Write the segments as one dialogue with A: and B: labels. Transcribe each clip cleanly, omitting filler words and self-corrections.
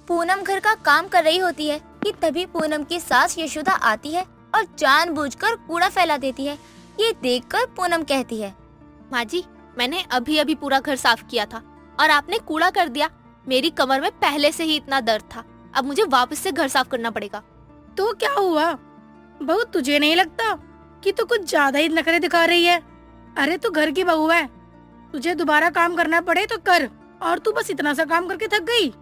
A: पूनम घर का काम कर रही होती है कि तभी पूनम की सास यशोदा आती है और जानबूझकर कूड़ा फैला देती है। ये देखकर पूनम कहती है,
B: माँ जी, मैंने अभी अभी पूरा घर साफ किया था और आपने कूड़ा कर दिया। मेरी कमर में पहले से ही इतना दर्द था, अब मुझे वापस से घर साफ करना पड़ेगा।
C: तो क्या हुआ बहू, तुझे नहीं लगता कि तू कुछ ज्यादा ही नखरे दिखा रही है? अरे तू घर की बहू है, तुझे दोबारा काम करना पड़े तो कर, और तू बस इतना सा काम करके थक गई।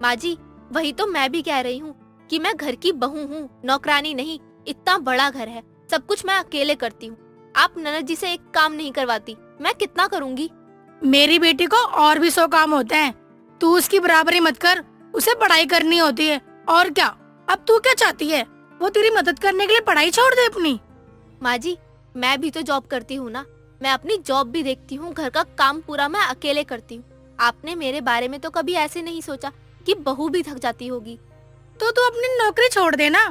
B: माँ जी, वही तो मैं भी कह रही हूँ कि मैं घर की बहू हूँ, नौकरानी नहीं। इतना बड़ा घर है, सब कुछ मैं अकेले करती हूँ। आप ननद जी से एक काम नहीं करवाती, मैं कितना करूँगी?
C: मेरी बेटी को और भी 100 काम होते हैं, तू उसकी बराबरी मत कर। उसे पढ़ाई करनी होती है और क्या। अब तू क्या चाहती है, वो तेरी मदद करने के लिए पढ़ाई छोड़ दे अपनी?
B: माँ जी, मैं भी तो जॉब करती हूँ ना, मैं अपनी जॉब भी देखती हूँ, घर का काम पूरा मैं अकेले करती हूँ। आपने मेरे बारे में तो कभी ऐसे नहीं सोचा कि बहू भी थक जाती होगी।
C: तो तू अपनी नौकरी छोड़ देना।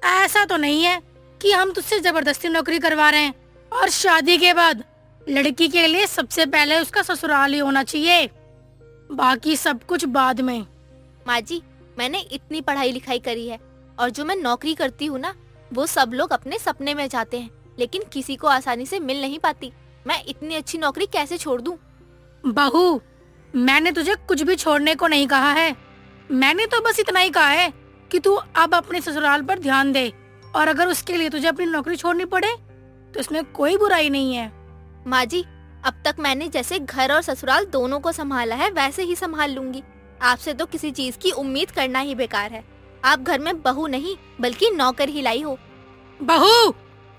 C: ऐसा तो नहीं है कि हम तुझसे जबरदस्ती नौकरी करवा रहे हैं, और शादी के बाद लड़की के लिए सबसे पहले उसका ससुराल ही होना चाहिए, बाकी सब कुछ बाद में।
B: माँ जी, मैंने इतनी पढ़ाई लिखाई करी है और जो मैं नौकरी करती हूँ ना, वो सब लोग अपने सपने में चाहते हैं, लेकिन किसी को आसानी से मिल नहीं पाती। मैं इतनी अच्छी नौकरी कैसे छोड़ दूँ?
C: बहू, मैंने तुझे कुछ भी छोड़ने को नहीं कहा है। मैंने तो बस इतना ही कहा है कि तू अब अपने ससुराल पर ध्यान दे, और अगर उसके लिए तुझे अपनी नौकरी छोड़नी पड़े तो इसमें कोई बुराई नहीं है।
B: माँ जी, अब तक मैंने जैसे घर और ससुराल दोनों को संभाला है, वैसे ही संभाल लूंगी। आपसे तो किसी चीज की उम्मीद करना ही बेकार है। आप घर में बहू नहीं बल्कि नौकर ही लाई हो।
C: बहू,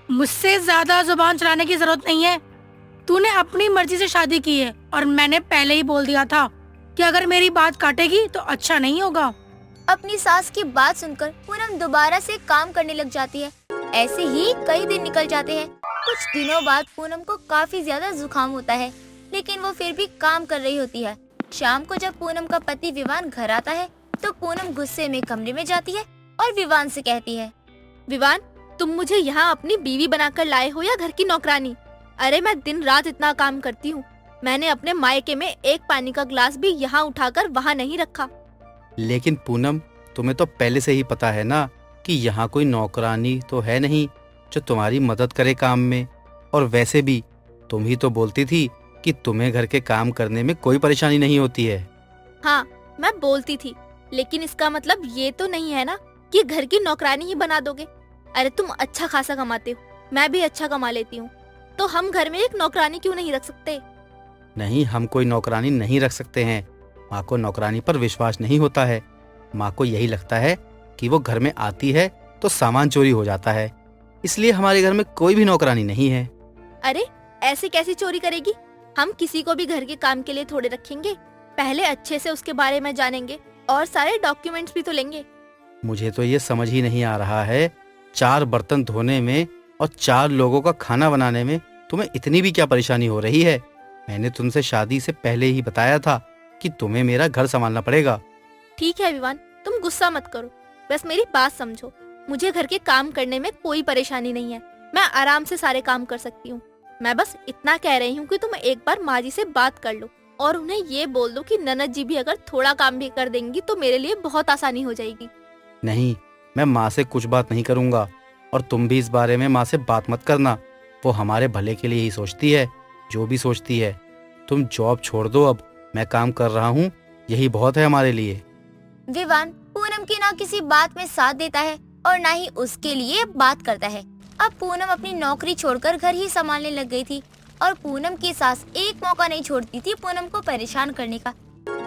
C: मुझसे ज्यादा जुबान चलाने की जरूरत नहीं है। तूने अपनी मर्जी से शादी की है, और मैंने पहले ही बोल दिया था कि अगर मेरी बात काटेगी तो अच्छा नहीं होगा।
A: अपनी सास की बात सुनकर पूनम दोबारा से काम करने लग जाती है। ऐसे ही कई दिन निकल जाते हैं। कुछ दिनों बाद पूनम को काफी ज्यादा जुकाम होता है, लेकिन वो फिर भी काम कर रही होती है। शाम को जब पूनम का पति विवान घर आता है तो पूनम गुस्से में कमरे में जाती है और विवान से कहती है,
B: विवान, तुम मुझे यहाँ अपनी बीवी बनाकर लाए हो या घर की नौकरानी? अरे मैं दिन रात इतना काम करती हूँ, मैंने अपने मायके में एक पानी का ग्लास भी यहाँ उठाकर वहाँ नहीं रखा।
D: लेकिन पूनम, तुम्हें तो पहले से ही पता है ना कि यहाँ कोई नौकरानी तो है नहीं जो तुम्हारी मदद करे काम में। और वैसे भी तुम ही तो बोलती थी कि तुम्हें घर के काम करने में कोई परेशानी नहीं होती है।
B: हाँ, मैं बोलती थी, लेकिन इसका मतलब ये तो नहीं है ना कि घर की नौकरानी ही बना दोगे। अरे तुम अच्छा खासा कमाते हो, मैं भी अच्छा कमा लेती हूँ, तो हम घर में एक नौकरानी क्यों नहीं रख सकते?
D: नहीं, हम कोई नौकरानी नहीं रख सकते हैं। माँ को नौकरानी पर विश्वास नहीं होता है। माँ को यही लगता है कि वो घर में आती है तो सामान चोरी हो जाता है, इसलिए हमारे घर में कोई भी नौकरानी नहीं है।
B: अरे ऐसे कैसी चोरी करेगी? हम किसी को भी घर के काम के लिए थोड़े रखेंगे, पहले अच्छे से उसके बारे में जानेंगे और सारे डॉक्यूमेंट्स भी तो लेंगे।
D: मुझे तो ये समझ ही नहीं आ रहा है, 4 बर्तन धोने में और 4 लोगों का खाना बनाने में तुम्हें इतनी भी क्या परेशानी हो रही है? मैंने तुमसे शादी से पहले ही बताया था कि तुम्हें मेरा घर संभालना पड़ेगा।
B: ठीक है विवान, तुम गुस्सा मत करो, बस मेरी बात समझो। मुझे घर के काम करने में कोई परेशानी नहीं है, मैं आराम से सारे काम कर सकती हूँ। मैं बस इतना कह रही हूँ कि तुम एक बार माँ जी से बात कर लो और उन्हें ये बोल दो कि ननद जी भी अगर थोड़ा काम भी कर देंगी तो मेरे लिए बहुत आसानी हो जाएगी।
D: नहीं, मैं माँ से कुछ बात नहीं करूँगा, और तुम भी इस बारे में माँ से बात मत करना। वो हमारे भले के लिए ही सोचती है, जो भी सोचती है। तुम जॉब छोड़ दो, अब मैं काम कर रहा हूँ, यही बहुत है हमारे लिए।
A: विवान पूनम की ना किसी बात में साथ देता है और ना ही उसके लिए बात करता है। अब पूनम अपनी नौकरी छोड़कर घर ही संभालने लग गई थी, और पूनम की सास एक मौका नहीं छोड़ती थी पूनम को परेशान करने का।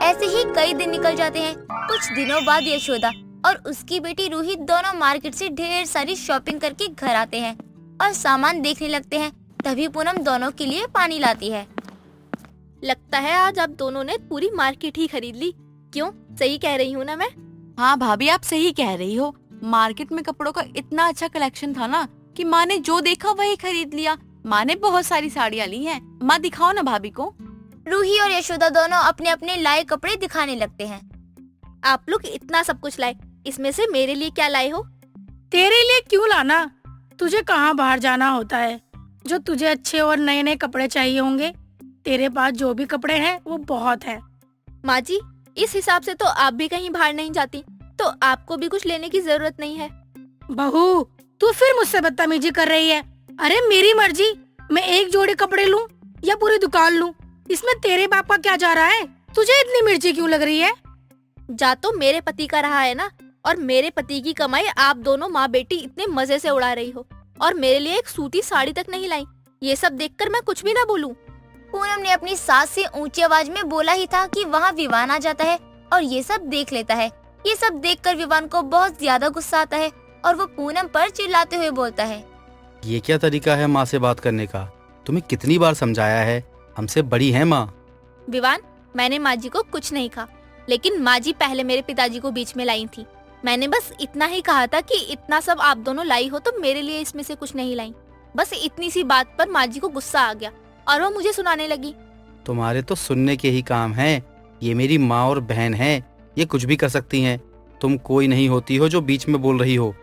A: ऐसे ही कई दिन निकल जाते हैं। कुछ दिनों बाद यशोदा और उसकी बेटी रूही दोनों मार्केट से ढेर सारी शॉपिंग करके घर आते हैं और सामान देखने लगते हैं। तभी पूनम दोनों के लिए पानी लाती है।
B: लगता है आज आप दोनों ने पूरी मार्केट ही खरीद ली। क्यों, सही कह रही हूँ ना मैं?
E: हाँ भाभी, आप सही कह रही हो। मार्केट में कपड़ों का इतना अच्छा कलेक्शन था ना कि माँ ने जो देखा वही खरीद लिया। माँ ने बहुत सारी साड़ियाँ ली हैं। माँ दिखाओ ना भाभी को।
A: रूही और यशोदा दोनों अपने अपने लाए कपड़े दिखाने लगते हैं।
B: आप लोग इतना सब कुछ लाए, इसमें से मेरे लिए क्या लाए हो?
C: तेरे लिए क्यों लाना? तुझे कहाँ बाहर जाना होता है जो तुझे अच्छे और नए नए कपड़े चाहिए होंगे? तेरे पास जो भी कपड़े हैं वो बहुत है।
B: माँ जी, इस हिसाब से तो आप भी कहीं बाहर नहीं जाती, तो आपको भी कुछ लेने की जरूरत नहीं है।
C: बहू, तू फिर मुझसे बदतमीजी कर रही है। अरे मेरी मर्जी, मैं एक जोड़ी कपड़े लूं या पूरी दुकान लूं, इसमें तेरे बाप का क्या जा रहा है? तुझे इतनी मिर्ची क्यों लग रही है?
B: जा तो मेरे पति का रहा है ना, और मेरे पति की कमाई आप दोनों माँ बेटी इतने मजे से उड़ा रही हो, और मेरे लिए एक सूती साड़ी तक नहीं लाई। ये सब देखकर मैं कुछ भी ना बोलूं।
A: पूनम ने अपनी सास से ऊंची आवाज में बोला ही था कि वहाँ विवान आ जाता है और ये सब देख लेता है। ये सब देखकर विवान को बहुत ज्यादा गुस्सा आता है और वो पूनम पर चिल्लाते हुए बोलता है,
D: ये क्या तरीका है माँ से बात करने का? तुम्हें कितनी बार समझाया है, हमसे बड़ी है माँ।
B: विवान, मैंने माँ जी को कुछ नहीं कहा, लेकिन माँ जी पहले मेरे पिताजी को बीच में लाई थी। मैंने बस इतना ही कहा था कि इतना सब आप दोनों लाई हो तो मेरे लिए इसमें से कुछ नहीं लाई। बस इतनी सी बात पर माँ जी को गुस्सा आ गया और वो मुझे सुनाने लगी।
D: तुम्हारे तो सुनने के ही काम हैं। ये मेरी माँ और बहन है, ये कुछ भी कर सकती हैं। तुम कोई नहीं होती हो जो बीच में बोल रही हो।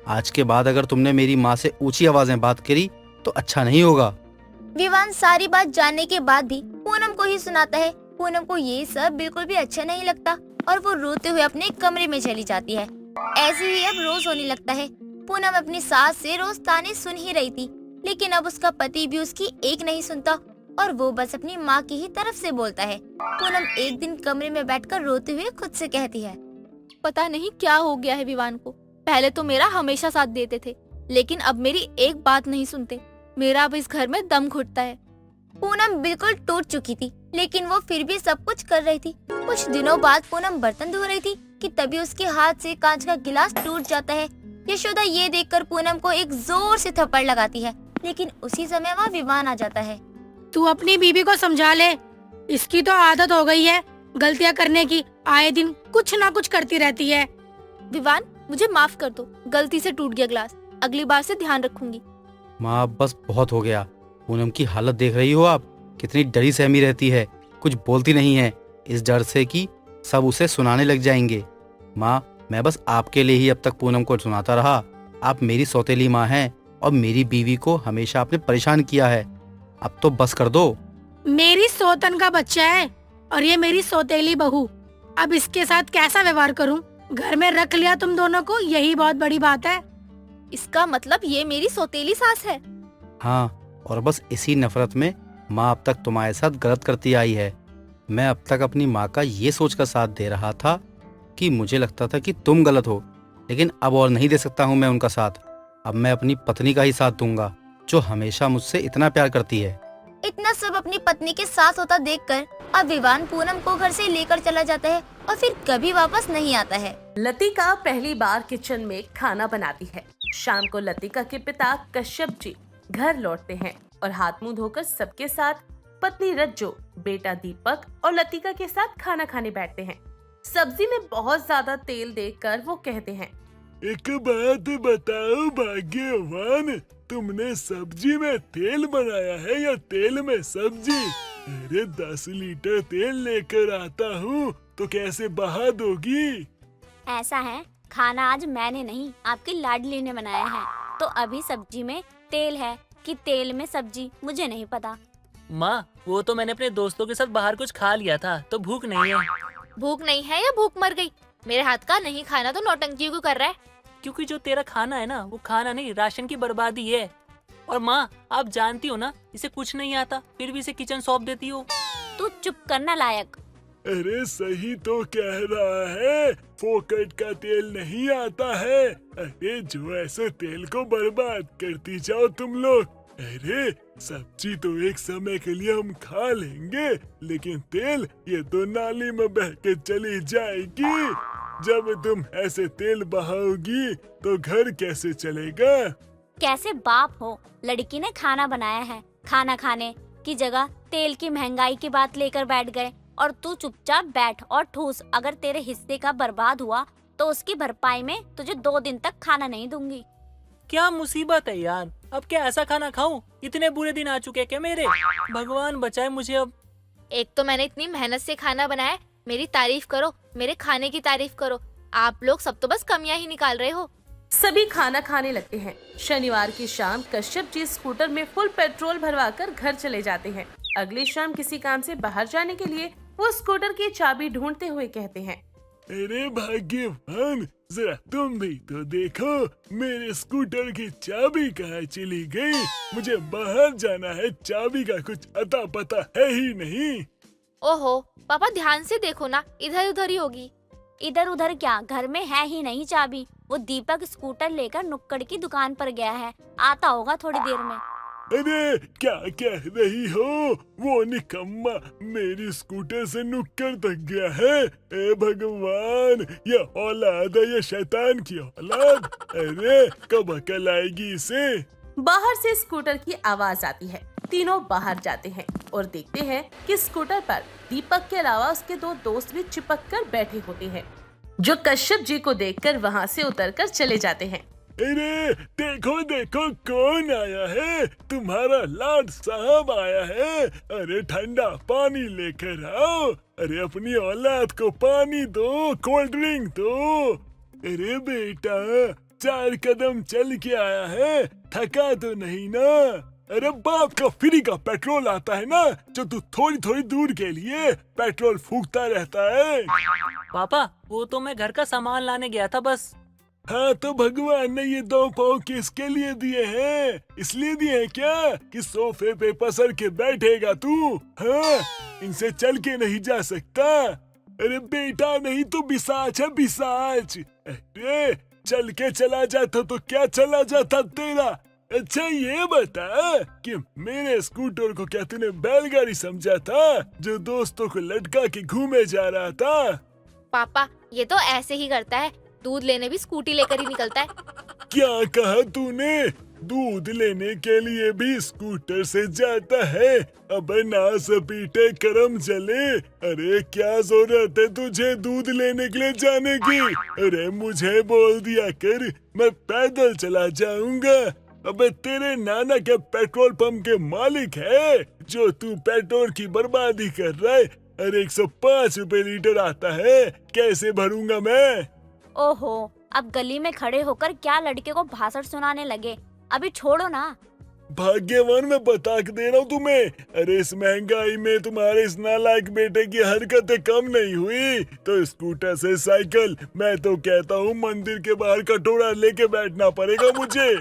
D: आज के बाद अगर तुमने मेरी माँ से ऊंची आवाजें बात करी तो अच्छा नहीं होगा।
A: विवान सारी बात जानने के बाद भी पूनम को ही सुनाता है। पूनम को ये सब बिल्कुल भी अच्छा नहीं लगता और वो रोते हुए अपने कमरे में चली जाती है। ऐसे ही अब रोज होने लगता है। पूनम अपनी सास से रोज ताने सुन ही रही थी, लेकिन अब उसका पति भी उसकी एक नहीं सुनता और वो बस अपनी माँ की ही तरफ से बोलता है। पूनम एक दिन कमरे में बैठकर रोते हुए खुद से कहती है,
B: पता नहीं क्या हो गया है विवान को। पहले तो मेरा हमेशा साथ देते थे, लेकिन अब मेरी एक बात नहीं सुनते। मेरा अब इस घर में दम घुटता है।
A: पूनम बिल्कुल टूट चुकी थी, लेकिन वो फिर भी सब कुछ कर रही थी। कुछ दिनों बाद पूनम बर्तन धो रही थी कि तभी उसके हाथ से कांच का गिलास टूट जाता है। यशोदा ये देखकर पूनम को एक जोर से थप्पड़ लगाती है, लेकिन उसी समय वहाँ विवान आ जाता है।
C: तू अपनी बीबी को समझा ले, इसकी तो आदत हो गई है गलतियाँ करने की। आए दिन कुछ ना कुछ करती रहती है।
B: विवान, मुझे माफ कर दो, गलती से टूट गया ग्लास। अगली बार से ध्यान रखूंगी।
D: माँ बस बहुत हो गया। पूनम की हालत देख रही हो आप, कितनी डरी सहमी रहती है, कुछ बोलती नहीं है, इस डर से कि सब उसे सुनाने लग जाएंगे। माँ, मैं बस आपके लिए ही अब तक पूनम को सुनाता रहा। आप मेरी सौतेली माँ हैं और मेरी बीवी को हमेशा आपने परेशान किया है। अब तो बस कर दो।
C: मेरी सौतन का बच्चा है और ये मेरी सौतेली बहू। अब इसके साथ कैसा व्यवहार करूं? घर में रख लिया तुम दोनों को, यही बहुत बड़ी बात है।
B: इसका मतलब ये मेरी सौतेली सास है।
D: हाँ, और बस इसी नफरत में माँ अब तक तुम्हारे साथ गलत करती आई है। मैं अब तक अपनी माँ का ये सोचकर साथ दे रहा था कि मुझे लगता था कि तुम गलत हो, लेकिन अब और नहीं दे सकता हूँ मैं उनका साथ। अब मैं अपनी पत्नी का ही साथ दूंगा, जो हमेशा मुझसे इतना प्यार करती है।
A: इतना सब अपनी पत्नी के साथ होता देखकर अब विवान पूनम को घर से लेकर चला जाता है और फिर कभी वापस नहीं आता है।
F: लतिका पहली बार किचन में खाना बनाती है। शाम को लतिका के पिता कश्यप जी घर लौटते हैं और हाथ मुंह धोकर सबके साथ पत्नी रज्जो, बेटा दीपक और लतिका के साथ खाना खाने बैठते हैं। सब्जी में बहुत ज्यादा तेल देखकर वो कहते हैं,
G: एक बात बताओ भाग्यवान, तुमने सब्जी में तेल बनाया है या तेल में सब्जी? अरे 10 लीटर तेल लेकर आता हूँ तो कैसे बहा दोगी?
H: ऐसा है, खाना आज मैंने नहीं आपकी लाडली ने बनाया है, तो अभी सब्जी में तेल है कि तेल में सब्जी मुझे नहीं पता।
I: माँ, वो तो मैंने अपने दोस्तों के साथ बाहर कुछ खा लिया था, तो भूख नहीं है।
B: भूख नहीं है या भूख मर गई? मेरे हाथ का नहीं खाना तो नौटंकी क्यों कर रहा है?
I: क्योंकि जो तेरा खाना है ना, वो खाना नहीं, राशन की बर्बादी है। और माँ, आप जानती हो ना, इसे कुछ नहीं आता, फिर भी इसे किचन सौंप देती हो।
H: तू चुप करना लायक।
G: अरे सही तो कह रहा है, फोकट का तेल नहीं आता है। अरे जो ऐसे तेल को बर्बाद करती जाओ तुम लोग। अरे सब्जी तो एक समय के लिए हम खा लेंगे, लेकिन तेल ये तो नाली में बह के चली जाएगी। जब तुम ऐसे तेल बहाओगी तो घर कैसे चलेगा?
H: कैसे बाप हो, लड़की ने खाना बनाया है, खाना खाने की जगह तेल की महंगाई की बात लेकर बैठ गए और तू चुपचाप बैठ और ठूस। अगर तेरे हिस्से का बर्बाद हुआ तो उसकी भरपाई में तुझे 2 दिन तक खाना नहीं दूंगी।
I: क्या मुसीबत है यार, अब क्या ऐसा खाना खाऊं? इतने बुरे दिन आ चुके हैं क्या मेरे? भगवान बचाए मुझे अब।
B: एक तो मैंने इतनी मेहनत से खाना बनाया, मेरी तारीफ करो, मेरे खाने की तारीफ करो। आप लोग सब तो बस कमियां ही निकाल रहे हो।
F: सभी खाना खाने लगते हैं। शनिवार की शाम कश्यप जी स्कूटर में फुल पेट्रोल भरवाकर घर चले जाते हैं। अगली शाम किसी काम से बाहर जाने के लिए वो वो स्कूटर की चाबी ढूंढते हुए कहते हैं।
G: अरे भाग्यवान, जरा तुम भी तो देखो मेरे स्कूटर की चाबी कहाँ चली गई। मुझे बाहर जाना है, चाबी का कुछ अता पता है ही नहीं।
B: ओहो पापा, ध्यान से देखो ना, इधर उधर ही होगी।
H: इधर उधर क्या, घर में है ही नहीं चाबी। वो दीपक स्कूटर लेकर नुक्कड़ की दुकान पर गया है, आता होगा थोड़ी देर में।
G: अरे क्या कह रही हो? वो निकम्मा मेरी स्कूटर से नुक्कड़ तक गया है। ए भगवान, ये औलाद है, ये शैतान की औलाद। अरे कब अकल आएगी इसे?
F: बाहर से स्कूटर की आवाज आती है। तीनों बाहर जाते हैं और देखते हैं कि स्कूटर पर दीपक के अलावा उसके 2 दोस्त भी चिपक कर बैठे होते हैं, जो कश्यप जी को देखकर वहाँ से उतरकर चले जाते हैं।
G: अरे देखो देखो कौन आया है, तुम्हारा लाड साहब आया है। अरे ठंडा पानी लेकर आओ। अरे अपनी औलाद को पानी दो, कोल्ड ड्रिंक दो। अरे बेटा 4 कदम चल के आया है, थका तो नहीं ना? अरे बाप का फ्री का पेट्रोल आता है ना, जो तू थोड़ी थोड़ी दूर के लिए पेट्रोल फूकता रहता है।
I: पापा वो तो मैं घर का सामान लाने गया था बस।
G: हाँ तो भगवान ने ये 2 पाँव किसके लिए दिए हैं? इसलिए दिए हैं क्या कि सोफे पे पसर के बैठेगा तू? हाँ, इनसे चल के नहीं जा सकता। अरे बेटा नहीं तो बिसाच है, बिसाच। अरे चल के चला जाता तो क्या चला जाता तेरा। अच्छा ये बता कि मेरे स्कूटर को क्या तूने बैलगाड़ी समझा था, जो दोस्तों को लटका के घूमे जा रहा था?
B: पापा ये तो ऐसे ही करता है, दूध लेने भी स्कूटी लेकर ही निकलता है।
G: क्या कहा तूने? दूध लेने के लिए भी स्कूटर से जाता है? अबे ना सपीटे करम चले। अरे क्या जरूरत है तुझे दूध लेने के लिए जाने की? अरे मुझे बोल दिया कर, मैं पैदल चला जाऊंगा। अबे तेरे नाना के पेट्रोल पंप के मालिक है जो तू पेट्रोल की बर्बादी कर रहा है। अरे 105 रुपए लीटर आता है, कैसे भरूंगा मैं?
H: ओहो, अब गली में खड़े होकर क्या लड़के को भाषण सुनाने लगे। अभी छोड़ो ना।
G: भाग्यवान मैं बता के दे रहा हूँ तुम्हें। अरे इस महंगाई में तुम्हारे इस नालायक बेटे की हरकतें कम नहीं हुई तो स्कूटर से साइकिल, मैं तो कहता हूँ मंदिर के बाहर कटोरा लेके बैठना पड़ेगा मुझे।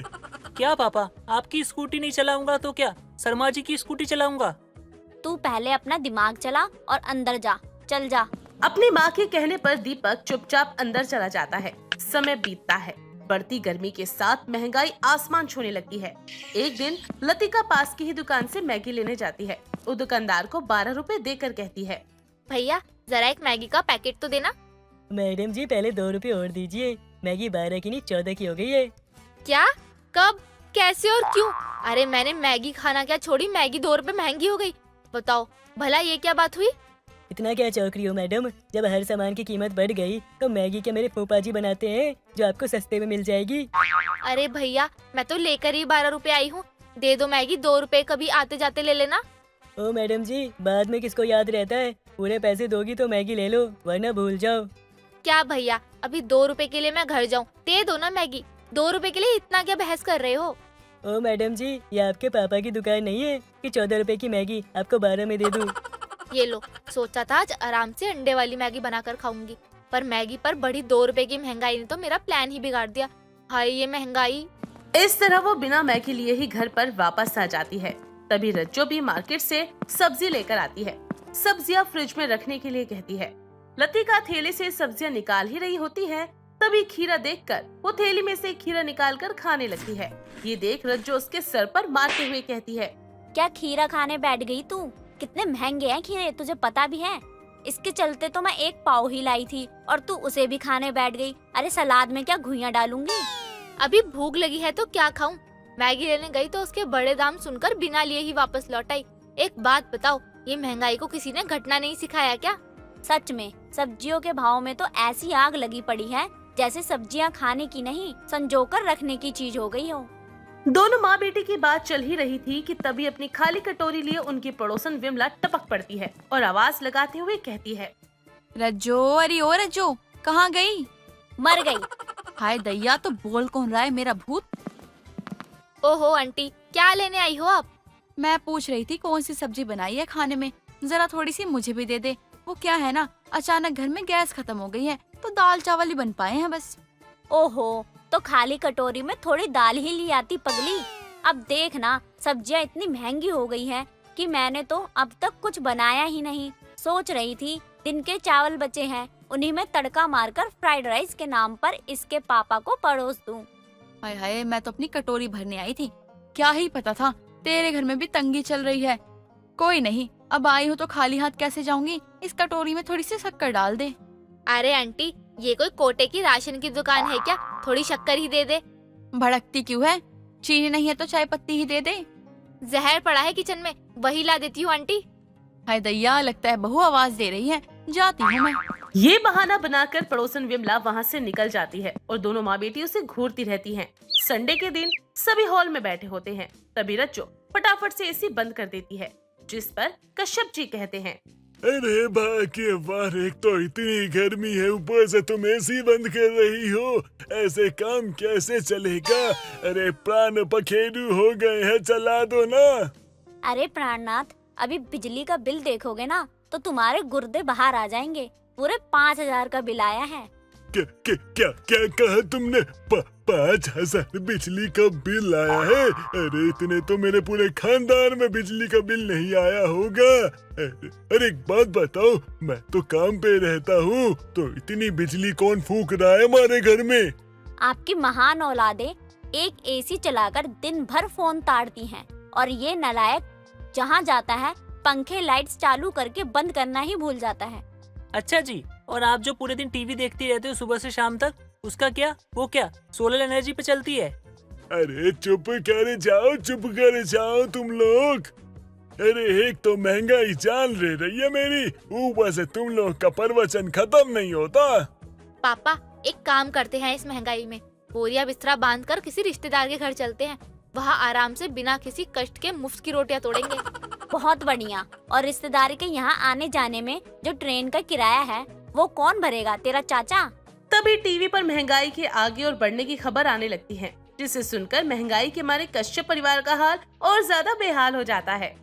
I: क्या पापा, आपकी स्कूटी नहीं चलाऊंगा तो क्या शर्मा जी की स्कूटी चलाऊंगा?
H: तू पहले अपना दिमाग चला और अंदर जा, चल जा।
F: अपनी माँ के कहने पर दीपक चुपचाप अंदर चला जाता है। समय बीतता है, बढ़ती गर्मी के साथ महंगाई आसमान छूने लगती है। एक दिन लतिका पास की ही दुकान से मैगी लेने जाती है। वो दुकानदार को 12 रुपए देकर कहती है,
B: भैया जरा एक मैगी का पैकेट तो देना।
J: मैडम जी पहले 2 रुपए और दीजिए, मैगी 12 की नहीं 14 की हो गई है।
B: क्या, कब, कैसे और क्यों? अरे मैंने मैगी खाना क्या छोड़ी, मैगी 2 रुपए महंगी हो गई। बताओ भला ये क्या बात हुई?
J: इतना क्या चौंक रही हो मैडम? जब हर सामान की कीमत बढ़ गई तो मैगी क्या मेरे फूफा जी बनाते हैं जो आपको सस्ते में मिल जाएगी।
B: अरे भैया मैं तो लेकर ही 12 रुपए आई हूँ, दे दो मैगी, 2 रुपए कभी आते जाते ले लेना।
J: ओ मैडम जी बाद में किसको याद रहता है, पूरे पैसे दोगी तो मैगी ले लो वरना भूल जाओ।
B: क्या भैया अभी 2 रुपए के लिए मैं घर जाऊँ? दे दो ना मैगी, 2 रुपए के लिए इतना क्या बहस कर रहे हो?
J: ओ मैडम जी ये आपके पापा की दुकान नहीं है कि 14 रुपए की मैगी आपको 12 में दे दूं।
B: ये लो, सोचा था आज आराम से अंडे वाली मैगी बनाकर खाऊंगी, पर मैगी पर बढ़ी 2 रुपए की महंगाई ने तो मेरा प्लान ही बिगाड़ दिया। हाय ये महंगाई।
F: इस तरह वो बिना मैगी लिए ही घर पर वापस आ जाती है। तभी रज्जो भी मार्केट से सब्जी लेकर आती है। सब्जियां फ्रिज में रखने के लिए कहती है। लतिका थैली से सब्जियां निकाल ही रही होती है, तभी खीरा देखकर वो थैली में से खीरा निकालकर खाने लगती है। ये देख रज्जो उसके सर पर मारते हुए कहती है,
H: क्या खीरा खाने बैठ गई तू? कितने महंगे हैं खीरे, तुझे पता भी है? इसके चलते तो मैं 1 पाव ही लाई थी और तू उसे भी खाने बैठ गई। अरे सलाद में क्या घुइयां डालूंगी?
B: अभी भूख लगी है तो क्या खाऊं? मैगी लेने गई तो उसके बड़े दाम सुनकर बिना लिए ही वापस लौट आई। एक बात बताओ, ये महंगाई को किसी ने घटना नहीं सिखाया क्या?
H: सच में सब्जियों के भाव में तो ऐसी आग लगी पड़ी है जैसे सब्जियां खाने की नहीं संजोकर रखने की चीज हो गई हो।
F: दोनों माँ बेटी की बात चल ही रही थी कि तभी अपनी खाली कटोरी लिए उनकी पड़ोसन विमला टपक पड़ती है और आवाज लगाते हुए कहती है,
E: रज्जो, अरे ओ रज्जो कहाँ गई?
H: मर गई।
E: हाय दैया, तो बोल कौन रहा है, मेरा भूत?
B: ओहो आंटी, क्या लेने आई हो आप?
E: मैं पूछ रही थी कौन सी सब्जी बनाई है खाने में, जरा थोड़ी सी मुझे भी दे दे। वो क्या है ना, अचानक घर में गैस खत्म हो गई है तो दाल चावल ही बन पाए हैं बस।
H: ओहो, तो खाली कटोरी में थोड़ी दाल ही ली आती पगली। अब देख ना, सब्जियां इतनी महंगी हो गई हैं कि मैंने तो अब तक कुछ बनाया ही नहीं। सोच रही थी दिन के चावल बचे हैं, उन्हीं में तड़का मारकर फ्राइड राइस के नाम पर इसके पापा को परोस दूं।
E: हाय हाय, मैं तो अपनी कटोरी भरने आई थी, क्या ही पता था तेरे घर में भी तंगी चल रही है। कोई नहीं, अब आई हूँ तो खाली हाथ कैसे जाऊंगी, इस कटोरी में थोड़ी सी शक्कर डाल दे।
B: अरे आंटी, ये कोई कोटे की राशन की दुकान है क्या? थोड़ी शक्कर ही दे दे।
E: भड़कती क्यों है? चीनी नहीं है तो चाय पत्ती ही दे दे।
B: जहर पड़ा है किचन में, वही ला देती हूँ आंटी।
E: हाय दैया, लगता है बहू आवाज दे रही है, जाती हूँ मैं।
F: ये बहाना बनाकर पड़ोसन विमला वहाँ से निकल जाती है और दोनों माँ बेटी उसे घूरती रहती हैं। संडे के दिन सभी हॉल में बैठे होते हैं, तभी रज्जो फटाफट से एसी बंद कर देती है, जिस पर कश्यप जी कहते हैं,
G: अरे भाग्य वार, एक तो इतनी गर्मी है, ऊपर से तुम एसी बंद कर रही हो, ऐसे काम कैसे चलेगा? अरे प्राण पखेरु हो गए हैं, चला दो ना।
H: अरे प्राणनाथ, अभी बिजली का बिल देखोगे ना तो तुम्हारे गुर्दे बाहर आ जाएंगे। पूरे 5,000 का बिल आया है।
G: क्या क्या क्या क्या कहा तुमने? 5,000 बिजली का बिल आया है? अरे इतने तो मेरे पूरे खानदान में बिजली का बिल नहीं आया होगा। अरे एक बात बताओ, मैं तो काम पे रहता हूँ, तो इतनी बिजली कौन फूंक रहा है हमारे घर में?
H: आपकी महान औलादे एक एसी चलाकर दिन भर फोन ताड़ती हैं, और ये नालायक जहाँ जाता है पंखे लाइट्स चालू करके बंद करना ही भूल जाता है।
I: अच्छा जी, और आप जो पूरे दिन टीवी देखती रहते हो सुबह से शाम तक, उसका क्या? वो क्या सोलर एनर्जी पे चलती है?
G: अरे चुप कर जाओ, चुप कर जाओ तुम लोग। अरे एक तो महंगाई जान ले रही है मेरी, ऊपर से तुम लोग का प्रवचन खत्म नहीं होता।
B: पापा, एक काम करते हैं, इस महंगाई में बोरिया बिस्तरा बांध कर किसी रिश्तेदार के घर चलते हैं, वहाँ आराम से बिना किसी कष्ट के मुफ्त की रोटियां तोड़ेंगे।
H: बहुत बढ़िया। और रिश्तेदारी के यहाँ आने जाने में जो ट्रेन का किराया है वो कौन भरेगा? तेरा चाचा।
F: तभी टीवी पर महंगाई के आगे और बढ़ने की खबर आने लगती है, जिसे सुनकर महंगाई के मारे कश्यप परिवार का हाल और ज्यादा बेहाल हो जाता है।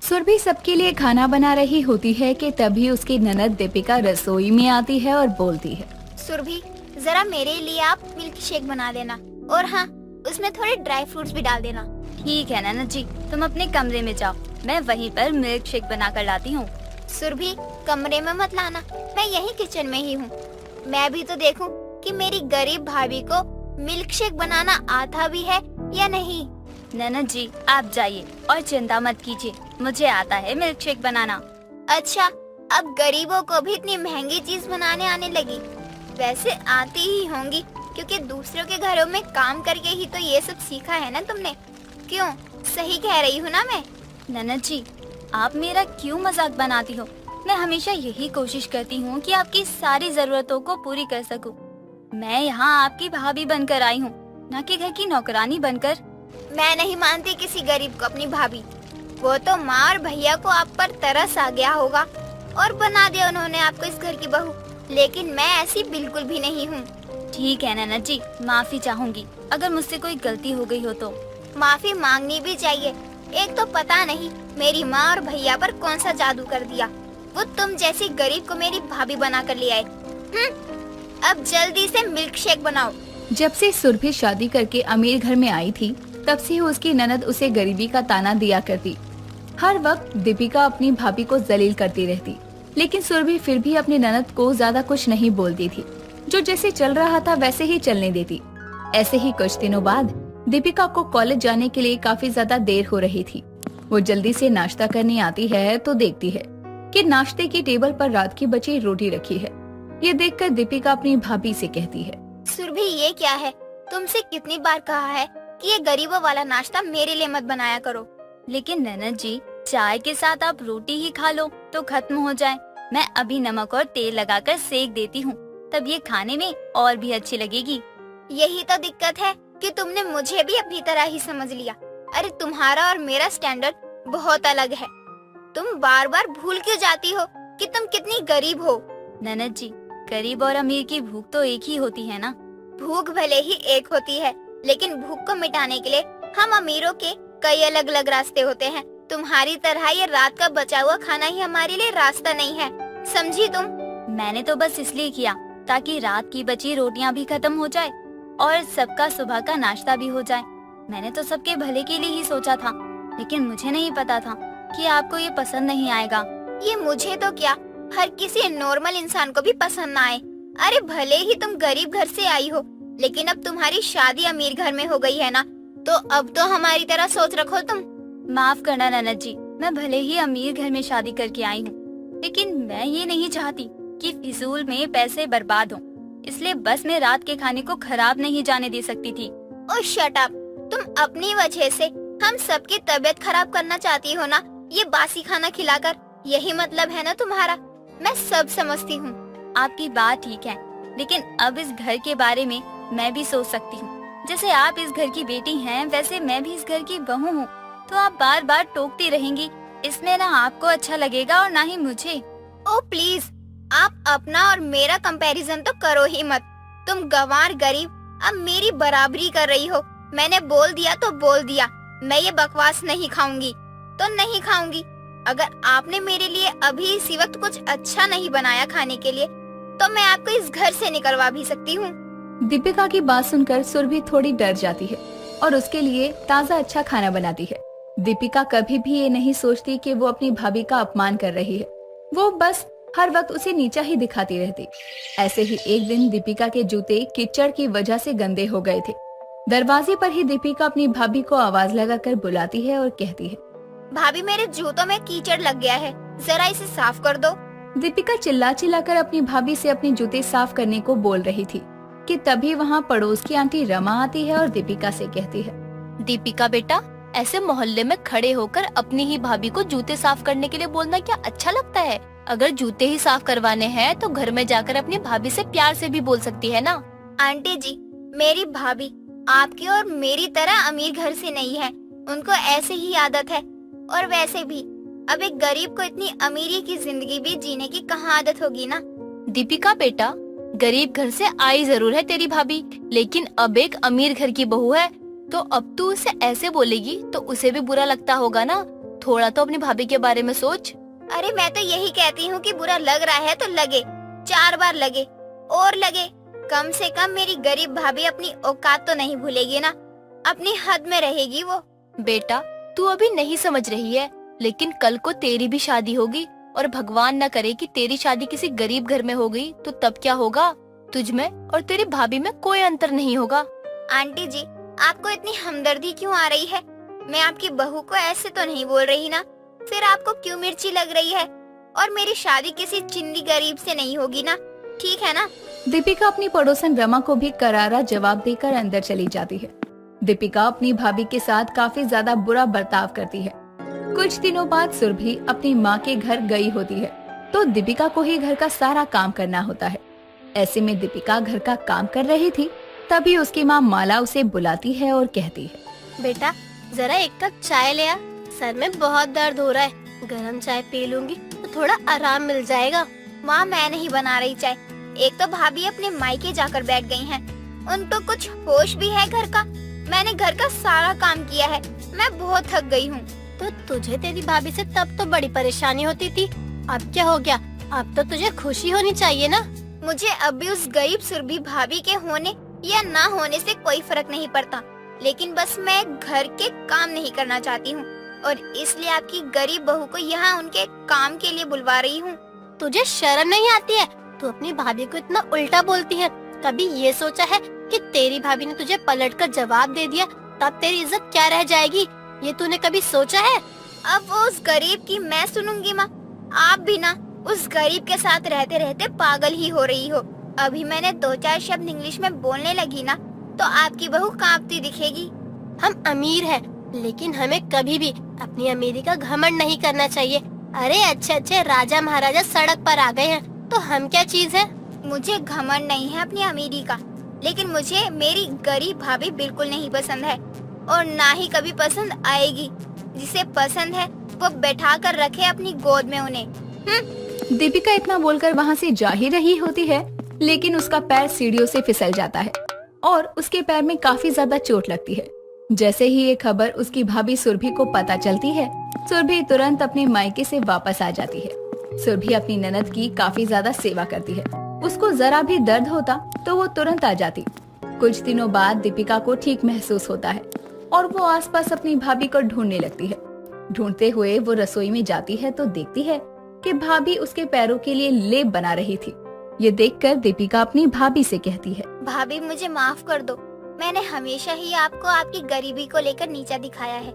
K: सुरभि सबके लिए खाना बना रही होती है कि तभी उसकी ननद दीपिका रसोई में आती है और बोलती है,
A: सुरभि, जरा मेरे लिए आप मिल्क शेक बना देना, और हाँ, उसमें थोड़े ड्राई फ्रूट्स भी डाल देना। ठीक है ननद जी, तुम अपने कमरे में जाओ, मैं वहीं पर मिल्क शेक बना कर लाती हूँ। सुरभि, कमरे में मत लाना, मैं यही किचन में ही हूँ। मैं भी तो देखूं कि मेरी गरीब भाभी को मिल्क शेक बनाना आता भी है या नहीं। ननद जी, आप जाइए और चिंता मत कीजिए, मुझे आता है मिल्क शेक बनाना। अच्छा, अब गरीबों को भी इतनी महंगी चीज बनाने आने लगी। वैसे आती ही होंगी, क्योंकि दूसरों के घरों में काम करके ही तो ये सब सीखा है ना तुमने। क्यों, सही कह रही हूँ ना मैं? ननद जी, आप मेरा क्यों मजाक बनाती हो? मैं हमेशा यही कोशिश करती हूँ कि आपकी सारी जरूरतों को पूरी कर सकूं। मैं यहाँ आपकी भाभी बनकर आई हूँ, न कि घर की नौकरानी बनकर। मैं नहीं मानती किसी गरीब को अपनी भाभी। वो तो माँ और भैया को आप पर तरस आ गया होगा और बना दिया उन्होंने आपको इस घर की बहू, लेकिन मैं ऐसी बिल्कुल भी नहीं हूँ। ठीक है ननद जी, माफी चाहूंगी अगर मुझसे कोई गलती हो गई हो तो। माफी मांगनी भी चाहिए। एक तो पता नहीं मेरी माँ और भैया पर कौन सा जादू कर दिया, वो तुम जैसी गरीब को मेरी भाभी बना कर ले आए। अब जल्दी से मिल्क शेक बनाओ।
K: जब से सुरभि शादी करके अमीर घर में आई थी, तब से उसकी ननद उसे गरीबी का ताना दिया करती। हर वक्त दीपिका अपनी भाभी को जलील करती रहती, लेकिन सुरभि फिर भी अपनी ननद को ज्यादा कुछ नहीं बोलती थी। जो जैसे चल रहा था वैसे ही चलने देती। ऐसे ही कुछ दिनों बाद दीपिका को कॉलेज जाने के लिए काफी ज्यादा देर हो रही थी। वो जल्दी से नाश्ता करने आती है तो देखती है कि नाश्ते की टेबल पर रात की बची रोटी रखी है। ये देखकर दीपिका अपनी भाभी से कहती है,
A: सुरभि, ये क्या है? तुमसे कितनी बार कहा है कि ये गरीबों वाला नाश्ता मेरे लिए मत बनाया करो। लेकिन ननद जी, चाय के साथ आप रोटी ही खा लो तो खत्म हो जाए। मैं अभी नमक और तेल लगाकर सेक देती हूँ, तब ये खाने में और भी अच्छी लगेगी। यही तो दिक्कत है कि तुमने मुझे भी अपनी तरह ही समझ लिया। अरे तुम्हारा और मेरा स्टैंडर्ड बहुत अलग है। तुम बार बार भूल क्यों जाती हो कि तुम कितनी गरीब हो? ननद जी, गरीब और अमीर की भूख तो एक ही होती है ना। भूख भले ही एक होती है, लेकिन भूख को मिटाने के लिए हम अमीरों के कई अलग अलग रास्ते होते हैं तुम्हारी तरह ये रात का बचा हुआ खाना ही हमारे लिए रास्ता नहीं है, समझी तुम?
K: मैंने तो बस इसलिए किया ताकि रात की बची रोटियां भी खत्म हो जाए और सबका सुबह का नाश्ता भी हो जाए। मैंने तो सबके भले के लिए ही सोचा था, लेकिन मुझे नहीं पता था कि आपको ये पसंद नहीं आएगा।
A: ये मुझे तो क्या, हर किसी नॉर्मल इंसान को भी पसंद ना आए। अरे भले ही तुम गरीब घर से आई हो, लेकिन अब तुम्हारी शादी अमीर घर में हो गई है ना, तो अब तो हमारी तरह सोच रखो तुम।
K: माफ करना ननद जी, मैं भले ही अमीर घर में शादी करके आई हूँ, लेकिन मैं ये नहीं चाहती कि फिजूल में पैसे बर्बाद हों। इसलिए बस मैं रात के खाने को खराब नहीं जाने दे सकती थी।
A: ओ शट अप, तुम अपनी वजह से हम सबकी तबीयत खराब करना चाहती हो ना, ये बासी खाना खिलाकर। यही मतलब है ना तुम्हारा? मैं सब समझती हूँ।
K: आपकी बात ठीक है, लेकिन अब इस घर के बारे में मैं भी सोच सकती हूँ। जैसे आप इस घर की बेटी हैं, वैसे मैं भी इस घर की बहू हूँ। तो आप बार बार टोकती रहेंगी, इसमें ना आपको अच्छा लगेगा और ना ही मुझे।
A: ओ प्लीज, आप अपना और मेरा कंपैरिजन तो करो ही मत। तुम गंवार गरीब अब मेरी बराबरी कर रही हो। मैंने बोल दिया तो बोल दिया, मैं ये बकवास नहीं खाऊंगी तो नहीं खाऊंगी। अगर आपने मेरे लिए अभी इसी वक्त कुछ अच्छा नहीं बनाया खाने के लिए, तो मैं आपको इस घर से निकलवा भी सकती हूँ।
K: दीपिका की बात सुनकर सुरभि थोड़ी डर जाती है और उसके लिए ताज़ा अच्छा खाना बनाती है। दीपिका कभी भी ये नहीं सोचती कि वो अपनी भाभी का अपमान कर रही है। वो बस हर वक्त उसे नीचा ही दिखाती रहती। ऐसे ही एक दिन दीपिका के जूते कीचड़ की वजह से गंदे हो गए थे। दरवाजे पर ही दीपिका अपनी भाभी को आवाज लगाकर बुलाती है और कहती है,
A: भाभी मेरे जूतों में कीचड़ लग गया है, जरा इसे साफ कर दो।
K: दीपिका चिल्ला चिल्लाकर अपनी भाभी से अपने जूते साफ करने को बोल रही थी कि तभी वहाँ पड़ोस की आंटी रमा आती है और दीपिका से कहती है,
B: दीपिका बेटा, ऐसे मोहल्ले में खड़े होकर अपनी ही भाभी को जूते साफ करने के लिए बोलना क्या अच्छा लगता है? अगर जूते ही साफ करवाने हैं तो घर में जाकर अपनी भाभी से प्यार से भी बोल सकती है ना।
A: आंटी जी, मेरी भाभी आपकी और मेरी तरह अमीर घर से नहीं है, उनको ऐसे ही आदत है। और वैसे भी अब एक गरीब को इतनी अमीरी की जिंदगी भी जीने की कहाँ आदत होगी ना।
B: दीपिका बेटा, गरीब घर से आई जरूर है तेरी भाभी, लेकिन अब एक अमीर घर की बहू है, तो अब तू उसे ऐसे बोलेगी तो उसे भी बुरा लगता होगा ना। थोड़ा तो अपनी भाभी के बारे में सोच।
A: अरे मैं तो यही कहती हूँ कि बुरा लग रहा है तो लगे, 4 बार लगे और लगे, कम से कम मेरी गरीब भाभी अपनी औकात तो नहीं भूलेगी ना, अपनी हद में रहेगी वो।
B: बेटा, तू अभी नहीं समझ रही है, लेकिन कल को तेरी भी शादी होगी और भगवान न करे कि तेरी शादी किसी गरीब घर में हो गई तो तब क्या होगा? तुझ में और तेरी भाभी में कोई अंतर नहीं होगा।
A: आंटी जी, आपको इतनी हमदर्दी क्यों आ रही है? मैं आपकी बहू को ऐसे तो नहीं बोल रही ना, फिर आपको क्यों मिर्ची लग रही है? और मेरी शादी किसी चिंदी गरीब से नहीं होगी ना, ठीक है ना?
K: दीपिका अपनी पड़ोसन रमा को भी करारा जवाब देकर अंदर चली जाती है। दीपिका अपनी भाभी के साथ काफी ज्यादा बुरा बर्ताव करती है। कुछ दिनों बाद सुरभि अपनी माँ के घर गई होती है, तो दीपिका को ही घर का सारा काम करना होता है। ऐसे में दीपिका घर का काम कर रही थी, तभी उसकी माँ माला उसे बुलाती है और कहती है,
B: बेटा जरा एक कप चाय ले आ, सर में बहुत दर्द हो रहा है। गरम चाय पी लूंगी तो थोड़ा आराम मिल जाएगा।
A: माँ, मैं नहीं बना रही चाय। एक तो भाभी अपने मायके जाकर बैठ गई हैं, उनको कुछ होश भी है घर का? मैंने घर का सारा काम किया है, मैं बहुत थक गई हूँ।
B: तो तुझे तेरी भाभी से तब तो बड़ी परेशानी होती थी, अब क्या हो गया? अब तो तुझे खुशी होनी चाहिए ना।
A: मुझे अब भी उस गरीब सुरभि भाभी के होने या ना होने से कोई फर्क नहीं पड़ता, लेकिन बस मैं घर के काम नहीं करना चाहती हूँ और इसलिए आपकी गरीब बहू को यहाँ उनके काम के लिए बुलवा रही हूँ।
B: तुझे शर्म नहीं आती है? तू अपनी भाभी को इतना उल्टा बोलती है। कभी ये सोचा है कि तेरी भाभी ने तुझे पलटकर जवाब दे दिया तब तेरी इज्जत क्या रह जाएगी? ये तूने कभी सोचा है?
A: अब वो उस गरीब की मैं सुनूंगी माँ? आप भी ना उस गरीब के साथ रहते रहते पागल ही हो रही हो। अभी मैंने 2-4 शब्द इंग्लिश में बोलने लगी ना तो आपकी बहू कांपती दिखेगी।
B: हम अमीर हैं, लेकिन हमें कभी भी अपनी अमीरी का घमंड नहीं करना चाहिए। अरे अच्छे अच्छे राजा महाराजा सड़क पर आ गए हैं, तो हम क्या चीज है?
A: मुझे घमंड नहीं है अपनी अमीरी का, लेकिन मुझे मेरी गरीब भाभी बिल्कुल नहीं पसंद है और ना ही कभी पसंद आएगी। जिसे पसंद है वो बैठा कर रखे अपनी गोद में उन्हें।
K: दीपिका इतना बोलकर वहाँ से जा ही रही होती है, लेकिन उसका पैर सीढ़ियों से फिसल जाता है और उसके पैर में काफी ज्यादा चोट लगती है। जैसे ही ये खबर उसकी भाभी सुरभि को पता चलती है, सुरभि तुरंत अपने मायके से वापस आ जाती है। सुरभि अपनी ननद की काफी ज्यादा सेवा करती है। उसको जरा भी दर्द होता तो वो तुरंत आ जाती। कुछ दिनों बाद दीपिका को ठीक महसूस होता है और वो आसपास अपनी भाभी को ढूंढने लगती है। ढूंढते हुए वो रसोई में जाती है तो देखती है कि भाभी उसके पैरों के लिए लेप बना रही थी। ये देखकर दीपिका अपनी भाभी से कहती है,
A: भाभी मुझे माफ कर दो, मैंने हमेशा ही आपको आपकी गरीबी को लेकर नीचा दिखाया है,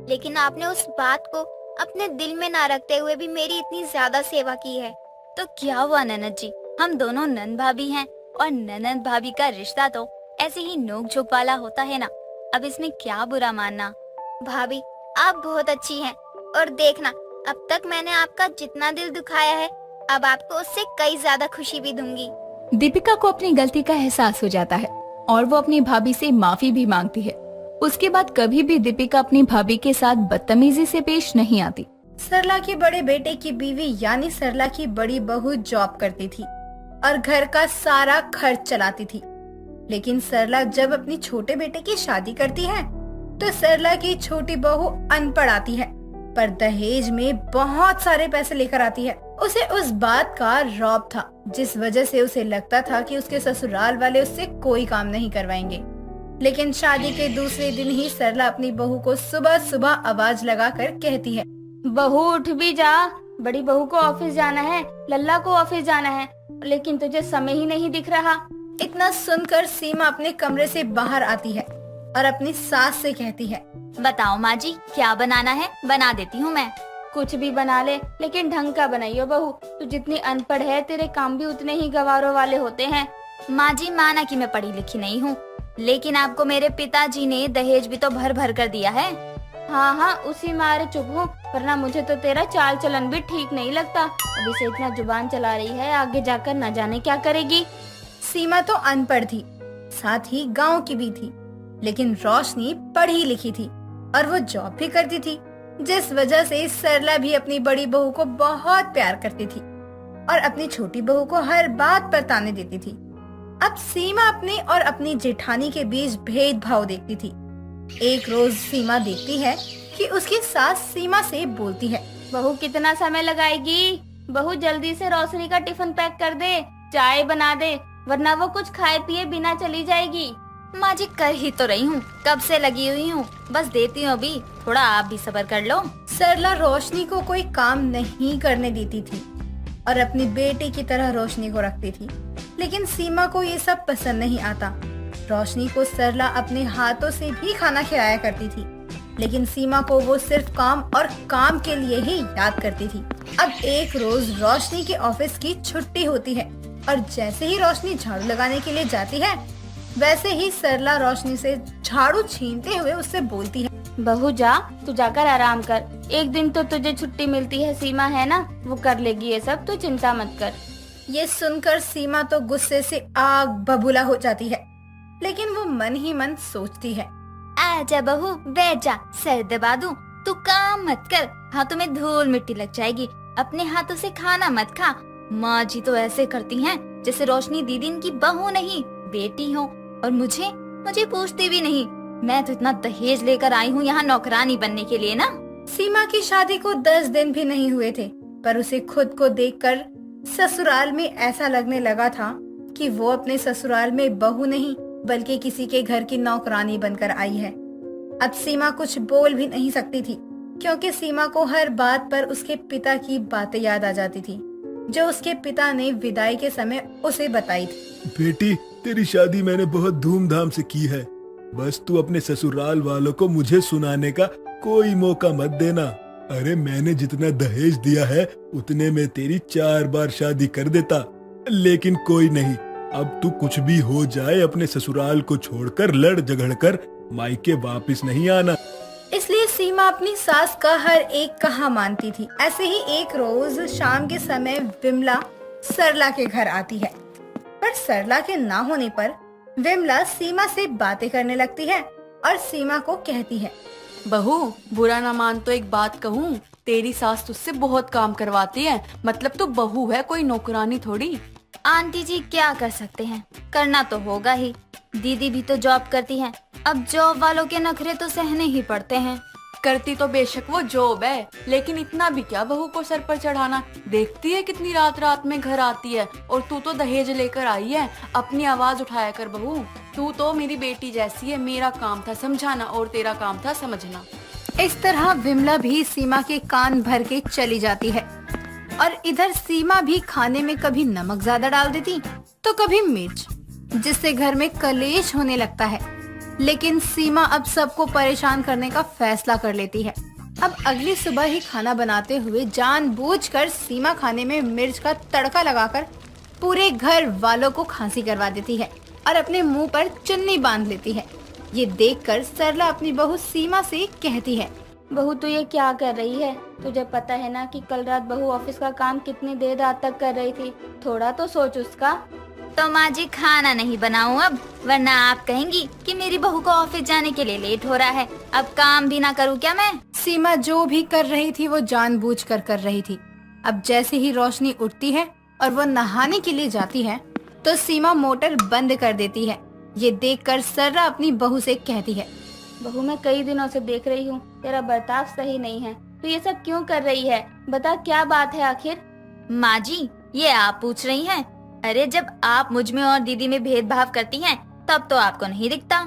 A: लेकिन आपने उस बात को अपने दिल में ना रखते हुए भी मेरी इतनी ज्यादा सेवा की है।
H: तो क्या हुआ ननद जी, हम दोनों नंद भाभी हैं और ननद भाभी का रिश्ता तो ऐसे ही नोक झोंक वाला होता है ना, अब इसमें क्या बुरा मानना।
A: भाभी आप बहुत अच्छी हैं और देखना अब तक मैंने आपका जितना दिल दुखाया है अब आपको उससे कई ज्यादा खुशी भी दूंगी।
K: दीपिका को अपनी गलती का एहसास हो जाता है और वो अपनी भाभी से माफी भी मांगती है। उसके बाद कभी भी दीपिका अपनी भाभी के साथ बदतमीजी से पेश नहीं आती।
C: सरला के बड़े बेटे की बीवी यानी सरला की बड़ी बहू जॉब करती थी और घर का सारा खर्च चलाती थी। लेकिन सरला जब अपनी छोटे बेटे की शादी करती है तो सरला की छोटी बहू अनपढ़ आती है पर दहेज में बहुत सारे पैसे लेकर आती है। उसे उस बात का रौब था जिस वजह से उसे लगता था कि उसके ससुराल वाले उससे कोई काम नहीं करवाएंगे। लेकिन शादी के दूसरे दिन ही सरला अपनी बहू को सुबह सुबह आवाज लगाकर कहती है,
B: बहू उठ भी जा, बड़ी बहू को ऑफिस जाना है, लल्ला को ऑफिस जाना है, लेकिन तुझे समय ही नहीं दिख रहा।
C: इतना सुनकर सीमा अपने कमरे से बाहर आती है और अपनी सास से कहती है,
H: बताओ माँ जी क्या बनाना है, बना देती हूँ मैं।
B: कुछ भी बना ले लेकिन ढंग का बनाइयो बहू, तू जितनी अनपढ़ है तेरे काम भी उतने ही गवारों वाले होते हैं।
H: माँ जी माना कि मैं पढ़ी लिखी नहीं हूँ, लेकिन आपको मेरे पिताजी ने दहेज भी तो भर भर कर दिया है।
B: हाँ हाँ उसी मारे चुप हूँ, वरना मुझे तो तेरा चाल चलन भी ठीक नहीं लगता। अभी से इतना जुबान चला रही है, आगे जाकर न जाने क्या करेगी।
C: सीमा तो अनपढ़ थी, साथ ही गांव की भी थी, लेकिन रोशनी पढ़ी लिखी थी और वो जॉब भी करती थी, जिस वजह से सरला भी अपनी बड़ी बहू को बहुत प्यार करती थी और अपनी छोटी बहू को हर बात पर ताने देती थी। अब सीमा अपने और अपनी जेठानी के बीच भेदभाव देखती थी। एक रोज सीमा देखती है कि उसकी सास सीमा से बोलती है,
B: बहू कितना समय लगाएगी, बहू जल्दी से रोशनी का टिफिन पैक कर दे, चाय बना दे, वरना वो कुछ खाए पिए बिना चली जाएगी।
H: माँ जी कर ही तो रही हूँ, कब से लगी हुई हूँ, बस देती हूँ अभी, थोड़ा आप भी सब्र कर लो।
C: सरला रोशनी को कोई काम नहीं करने देती थी और अपनी बेटी की तरह रोशनी को रखती थी, लेकिन सीमा को ये सब पसंद नहीं आता। रोशनी को सरला अपने हाथों से भी खाना खिलाया करती थी, लेकिन सीमा को वो सिर्फ काम और काम के लिए ही याद करती थी। अब एक रोज रोशनी के ऑफिस की छुट्टी होती है और जैसे ही रोशनी झाड़ू लगाने के लिए जाती है, वैसे ही सरला रोशनी से झाड़ू छीनते हुए उससे बोलती है,
B: बहू जा, तू जाकर आराम कर, एक दिन तो तुझे छुट्टी मिलती है, सीमा है ना, वो कर लेगी ये सब, तू चिंता मत कर।
C: ये सुनकर सीमा तो गुस्से से आग बबूला हो जाती है, लेकिन वो मन ही मन सोचती है,
H: आजा बहू बैठ जा, सर दबा दूं, तू काम मत कर, हाथों में धूल मिट्टी लग जाएगी, अपने हाथों से खाना मत खा। माँ जी तो ऐसे करती हैं जैसे रोशनी दीदी इनकी बहू नहीं बेटी हो, और मुझे पूछती भी नहीं। मैं तो इतना दहेज लेकर आई हूँ यहाँ नौकरानी बनने के लिए ना।
C: सीमा की शादी को 10 दिन भी नहीं हुए थे, पर उसे खुद को देखकर ससुराल में ऐसा लगने लगा था कि वो अपने ससुराल में बहू नहीं बल्कि किसी के घर की नौकरानी बनकर आई है। अब सीमा कुछ बोल भी नहीं सकती थी, क्योंकि सीमा को हर बात पर उसके पिता की बातें याद आ जाती थी, जो उसके पिता ने विदाई के समय उसे बताई थी।
G: बेटी, तेरी शादी मैंने बहुत धूमधाम से की है, बस तू अपने ससुराल वालों को मुझे सुनाने का कोई मौका मत देना। अरे मैंने जितना दहेज दिया है उतने में तेरी 4 बार शादी कर देता, लेकिन कोई नहीं, अब तू कुछ भी हो जाए अपने ससुराल को छोड़कर लड़ झगड़ कर मायके वापस नहीं आना।
C: इसलिए सीमा अपनी सास का हर एक कहा मानती थी। ऐसे ही एक रोज शाम के समय विमला सरला के घर आती है, पर सरला के ना होने पर विमला सीमा से बातें करने लगती है और सीमा को कहती है,
E: बहू बुरा ना मान तो एक बात कहूँ, तेरी सास तुझसे बहुत काम करवाती है, मतलब तू बहू है, कोई नौकरानी थोड़ी।
H: आंटी जी क्या कर सकते हैं, करना तो होगा ही, दीदी भी तो जॉब करती हैं, अब जॉब वालों के नखरे तो सहने ही पड़ते हैं।
E: करती तो बेशक वो जॉब है, लेकिन इतना भी क्या बहू को सर पर चढ़ाना। देखती है कितनी रात रात में घर आती है, और तू तो दहेज लेकर आई है। अपनी आवाज उठाया कर बहू, तू तो मेरी बेटी जैसी है। मेरा काम था समझाना और तेरा काम था समझना।
K: इस तरह विमला भी सीमा के कान भर के चली जाती है और इधर सीमा भी खाने में कभी नमक ज्यादा डाल देती तो कभी मिर्च, जिससे घर में कलेश होने लगता है। लेकिन सीमा अब सबको परेशान करने का फैसला कर लेती है। अब अगली सुबह ही खाना बनाते हुए जानबूझकर सीमा खाने में मिर्च का तड़का लगाकर पूरे घर वालों को खांसी करवा देती है और अपने मुंह पर चुन्नी बांध लेती है। ये देखकर सरला अपनी बहू सीमा से कहती है,
B: बहू तू ये क्या कर रही है? तुझे पता है ना कि कल रात बहू ऑफिस का काम कितनी देर रात तक कर रही थी। थोड़ा तो सोच उसका।
A: तो माँ जी खाना नहीं बनाऊं अब, वरना आप कहेंगी कि मेरी बहू को ऑफिस जाने के लिए लेट हो रहा है। अब काम भी ना करूं क्या मैं?
K: सीमा जो भी कर रही थी वो जानबूझकर कर रही थी। अब जैसे ही रोशनी उठती है और वो नहाने के लिए जाती है तो सीमा मोटर बंद कर देती है। ये देखकर सरला अपनी बहू से कहती है,
B: बहू मैं कई दिनों से देख रही हूँ तेरा बर्ताव सही नहीं है। तू ये सब क्यों कर रही है? बता क्या बात है आखिर?
A: माँ जी ये आप पूछ रही हैं? अरे जब आप मुझ में और दीदी में भेदभाव करती हैं तब तो आपको नहीं दिखता।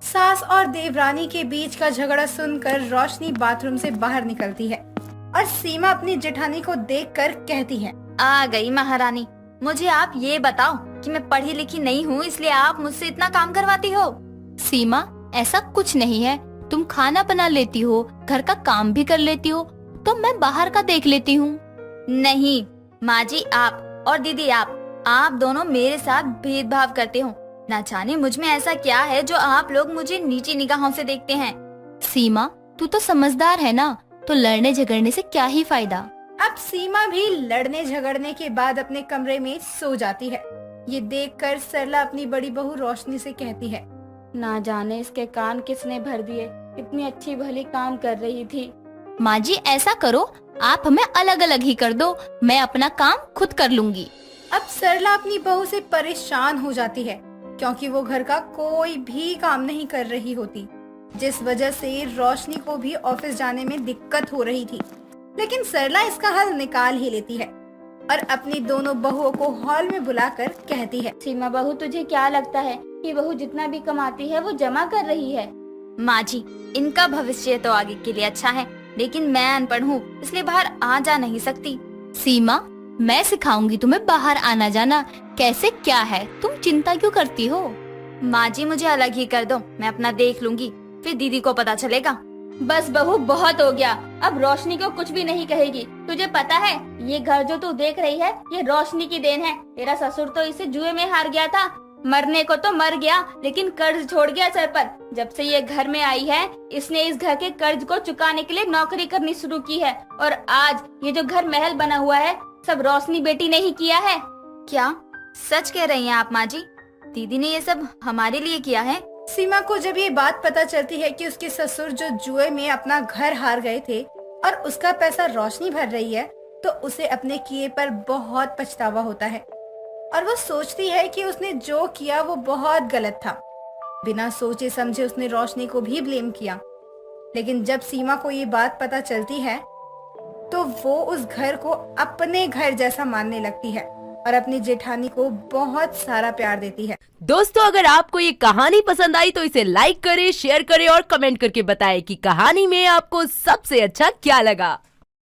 K: सास और देवरानी के बीच का झगड़ा सुनकर रोशनी बाथरूम से बाहर निकलती है और सीमा अपनी जेठानी को देखकर कहती है,
A: आ गई महारानी। मुझे आप ये बताओ कि मैं पढ़ी लिखी नहीं हूँ इसलिए आप मुझसे इतना काम करवाती हो?
K: सीमा ऐसा कुछ नहीं है, तुम खाना बना लेती हो, घर का काम भी कर लेती हो, तो मैं बाहर का देख लेती हूँ।
A: नहीं माँ जी, आप और दीदी आप दोनों मेरे साथ भेदभाव करते हो। ना जाने मुझ में ऐसा क्या है जो आप लोग मुझे नीची निगाहों से देखते हैं।
K: सीमा तू तो समझदार है ना, तो लड़ने झगड़ने से क्या ही फायदा। अब सीमा भी लड़ने झगड़ने के बाद अपने कमरे में सो जाती है। ये देखकर सरला अपनी बड़ी बहू रोशनी से कहती है,
B: ना जाने इसके कान किसने भर दिए। इतनी अच्छी भली काम कर रही थी।
K: माँ जी ऐसा करो, आप हमें अलग अलग ही कर दो, मैं अपना काम खुद कर लूंगी। अब सरला अपनी बहू से परेशान हो जाती है क्योंकि वो घर का कोई भी काम नहीं कर रही होती, जिस वजह से रोशनी को भी ऑफिस जाने में दिक्कत हो रही थी। लेकिन सरला इसका हल निकाल ही लेती है और अपनी दोनों बहुओं को हॉल में बुलाकर कहती है,
B: सीमा बहू तुझे क्या लगता है कि बहू जितना भी कमाती है वो जमा कर रही है?
A: माँ जी इनका भविष्य तो आगे के लिए अच्छा है, लेकिन मैं अनपढ़ हूँ इसलिए बाहर आ जा नहीं सकती।
K: सीमा मैं सिखाऊंगी तुम्हें बाहर आना जाना कैसे क्या है, तुम चिंता क्यों करती हो?
A: माँ जी मुझे अलग ही कर दो, मैं अपना देख लूंगी, फिर दीदी को पता चलेगा।
B: बस बहू बहुत हो गया, अब रोशनी को कुछ भी नहीं कहेगी। तुझे पता है ये घर जो तू देख रही है ये रोशनी की देन है। तेरा ससुर तो इसे जुए में हार गया था, मरने को तो मर गया लेकिन कर्ज छोड़ गया सर पर। जब से ये घर में आई है इसने इस घर के कर्ज को चुकाने के लिए नौकरी करनी शुरू की है, और आज ये जो घर महल बना हुआ है सब रोशनी बेटी ने ही किया है।
A: क्या सच कह रही हैं आप माँ जी? दीदी ने ये सब हमारे लिए किया है?
K: सीमा को जब ये बात पता चलती है कि उसके ससुर जो जुए में अपना घर हार गए थे और उसका पैसा रोशनी भर रही है, तो उसे अपने किए पर बहुत पछतावा होता है और वो सोचती है कि उसने जो किया वो बहुत गलत था। बिना सोचे समझे उसने रोशनी को भी ब्लेम किया। लेकिन जब सीमा को ये बात पता चलती है तो वो उस घर को अपने घर जैसा मानने लगती है और अपनी जेठानी को बहुत सारा प्यार देती है।
L: दोस्तों अगर आपको ये कहानी पसंद आई तो इसे लाइक करें, शेयर करें और कमेंट करके बताएं कि कहानी में आपको सबसे अच्छा क्या लगा।